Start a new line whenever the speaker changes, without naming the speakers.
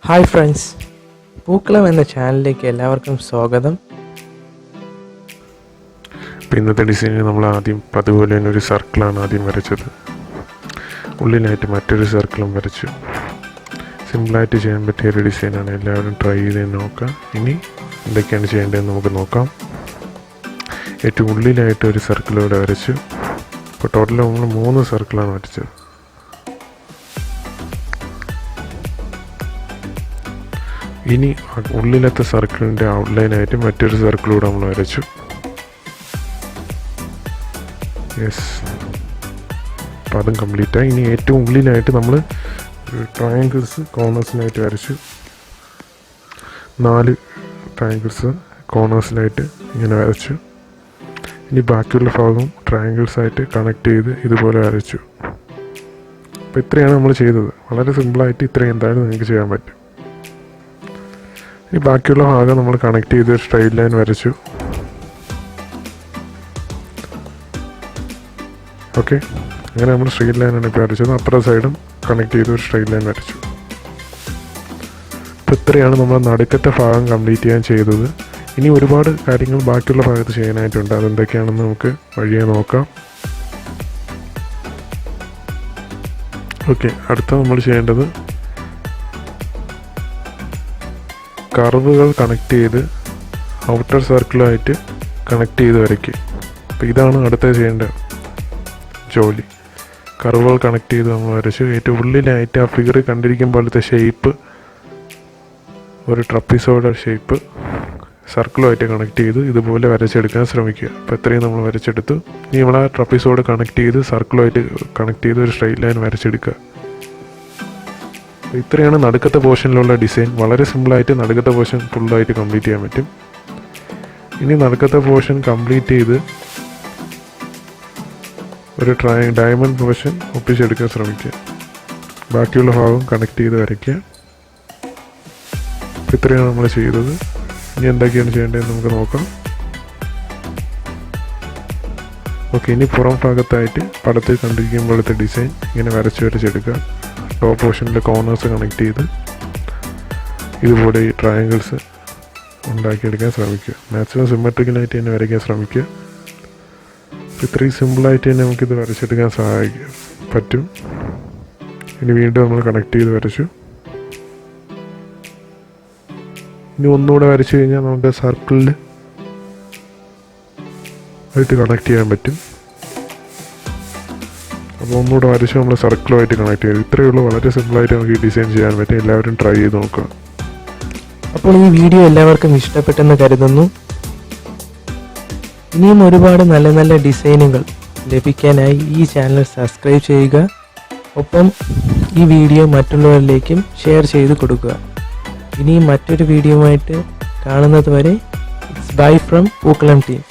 Hi friends, പൂക്കളം എന്ന ചാനലിലേക്ക് എല്ലാവർക്കും സ്വാഗതം.
ഇന്നത്തെ ഡിസൈനിൽ നമ്മൾ ആദ്യം അതുപോലെ തന്നെ ഒരു സർക്കിളാണ് ആദ്യം വരച്ചത്. ഉള്ളിലായിട്ട് മറ്റൊരു സർക്കിളും വരച്ചു. സിമ്പിളായിട്ട് ചെയ്യാൻ പറ്റിയ ഒരു ഡിസൈനാണ്. എല്ലാവരും ട്രൈ ചെയ്ത് നോക്കാം. ഇനി എന്തൊക്കെയാണ് ചെയ്യേണ്ടതെന്ന് നമുക്ക് നോക്കാം. ഏറ്റവും ഉള്ളിലായിട്ട് ഒരു സർക്കിൾ ഇവിടെ വരച്ചു. ഇപ്പോൾ ടോട്ടൽ നമ്മൾ 3 സർക്കിളാണ് വരച്ചത്. ഇനി ഉള്ളിലത്തെ സർക്കിളിൻ്റെ ഔട്ട്ലൈനായിട്ട് മറ്റൊരു സർക്കിളൂടെ നമ്മൾ വരച്ചു. യെസ്, അപ്പം അതും കംപ്ലീറ്റായി. ഇനി ഏറ്റവും ഉള്ളിലായിട്ട് നമ്മൾ ട്രയാങ്കിൾസ് കോർണേഴ്സിനായിട്ട് വരച്ചു. 4 ട്രയാങ്കിൾസ് കോർണേഴ്സിലായിട്ട് ഇങ്ങനെ വരച്ചു. ഇനി ബാക്കിയുള്ള ഭാഗം ട്രയാങ്കിൾസായിട്ട് കണക്ട് ചെയ്ത് ഇതുപോലെ വരച്ചു. അപ്പോൾ ഇത്രയാണ് നമ്മൾ ചെയ്തത്. വളരെ സിമ്പിളായിട്ട് ഇത്രയും എന്തായാലും നിങ്ങൾക്ക് ചെയ്യാൻ പറ്റും. ഇനി ബാക്കിയുള്ള ഭാഗം നമ്മൾ കണക്ട് ചെയ്ത് ഒരു സ്ട്രെയിറ്റ് ലൈൻ വരച്ചു. ഓക്കെ, അങ്ങനെ നമ്മൾ സ്ട്രെയിറ്റ് ലൈനാണ് ഇപ്പോൾ വരച്ചത്. അപ്പുറത്തെ സൈഡും കണക്ട് ചെയ്ത് ഒരു സ്ട്രെയിറ്റ് ലൈൻ വരച്ചു. അപ്പോൾ ഇത്രയാണ് നമ്മൾ നടുക്കത്തെ ഭാഗം കംപ്ലീറ്റ് ചെയ്യാൻ ചെയ്തത്. ഇനി ഒരുപാട് കാര്യങ്ങൾ ബാക്കിയുള്ള ഭാഗത്ത് ചെയ്യാനായിട്ടുണ്ട്. അതെന്തൊക്കെയാണെന്ന് നമുക്ക് വഴിയെ നോക്കാം. ഓക്കെ, അടുത്ത നമ്മൾ ചെയ്യേണ്ടത് കർവുകൾ കണക്ട് ചെയ്ത് ഔട്ടർ സർക്കിളുമായിട്ട് കണക്ട് ചെയ്ത് വരയ്ക്കുക. അപ്പോൾ ഇതാണ് അടുത്ത ചെയ്യേണ്ട ജോലി. കർവുകൾ കണക്ട് ചെയ്ത് നമ്മൾ വരച്ചു. ഏറ്റവും ഉള്ളിലായിട്ട് ആ ഫിഗർ കണ്ടിരിക്കും പോലത്തെ ഷേപ്പ്, ഒരു ട്രപ്പീസോയുടെ ഷേപ്പ് സർക്കിളുമായിട്ട് കണക്ട് ചെയ്ത് ഇതുപോലെ വരച്ചെടുക്കാൻ ശ്രമിക്കുക. അപ്പോൾ ഇത്രയും നമ്മൾ വരച്ചെടുത്തു. ഇനി നമ്മൾ ആ ട്രപ്പീസോട് കണക്ട് ചെയ്ത് സർക്കിളുമായിട്ട് കണക്ട് ചെയ്ത് ഒരു സ്ട്രെയിറ്റ് ലൈൻ വരച്ചെടുക്കുക. ഇത്രയാണ് നടുക്കത്തെ പോർഷനിലുള്ള ഡിസൈൻ. വളരെ സിമ്പിളായിട്ട് നടുക്കത്തെ പോർഷൻ ഫുള്ളായിട്ട് കംപ്ലീറ്റ് ചെയ്യാൻ പറ്റും. ഇനി നടുക്കത്തെ പോർഷൻ കംപ്ലീറ്റ് ചെയ്ത് ഒരു ഡയമണ്ട് പോർഷൻ ഒപ്പിച്ചെടുക്കാൻ ശ്രമിക്കുക. ബാക്കിയുള്ള ഭാഗം കണക്ട് ചെയ്ത് വരയ്ക്കുക. ഇത്രയാണ് നമ്മൾ ചെയ്തത്. ഇനി എന്തൊക്കെയാണ് ചെയ്യേണ്ടതെന്ന് നമുക്ക് നോക്കാം. ഓക്കെ, ഇനി പുറം ഭാഗത്തായിട്ട് പടത്തിൽ കണ്ടിരിക്കുമ്പോഴത്തെ ഡിസൈൻ ഇങ്ങനെ വരച്ചെടുക്കുക. ടോപ്പ് പോർഷനിൽ കോർണേഴ്സ് കണക്ട് ചെയ്ത് ഇതുപോലെ ഈ ട്രയാങ്കിൾസ് ഉണ്ടാക്കിയെടുക്കാൻ ശ്രമിക്കുക. മാക്സിമം സിമെട്രിക്കലായിട്ട് തന്നെ വരയ്ക്കാൻ ശ്രമിക്കുക. ഇത്രയും സിമ്പിളായിട്ട് തന്നെ നമുക്കിത് വരച്ചെടുക്കാൻ പറ്റും. ഇനി വീണ്ടും നമ്മൾ കണക്ട് ചെയ്ത് വരച്ചു. ഇനി ഒന്നുകൂടെ വരച്ചു കഴിഞ്ഞാൽ നമുക്ക് സർക്കിളിൽ ആയിട്ട് കണക്ട് ചെയ്യാൻ പറ്റും. അപ്പോൾ ഒന്നുകൂടെ വരച്ച് നമ്മൾ സർക്കിളുമായിട്ട് കണക്ട് ചെയ്തു. ഇത്രയേ ഉള്ളൂ. വളരെ സിമ്പിളായിട്ട് നമുക്ക് ഈ ഡിസൈൻ ചെയ്യാൻ പറ്റും. എല്ലാവരും ട്രൈ ചെയ്ത് നോക്കുക.
അപ്പോൾ ഈ വീഡിയോ എല്ലാവർക്കും ഇഷ്ടപ്പെട്ടെന്ന് കരുതുന്നു. ഇനിയും ഒരുപാട് നല്ല നല്ല ഡിസൈനുകൾ ലഭിക്കാനായി ഈ ചാനൽ സബ്സ്ക്രൈബ് ചെയ്യുക. ഒപ്പം ഈ വീഡിയോ മറ്റുള്ളവരിലേക്കും ഷെയർ ചെയ്ത് കൊടുക്കുക. ഇനിയും മറ്റൊരു വീഡിയോയുമായിട്ട് കാണുന്നത് വരെ, ഇറ്റ്സ് ബൈ ഫ്രം പൂക്കളം ടീം.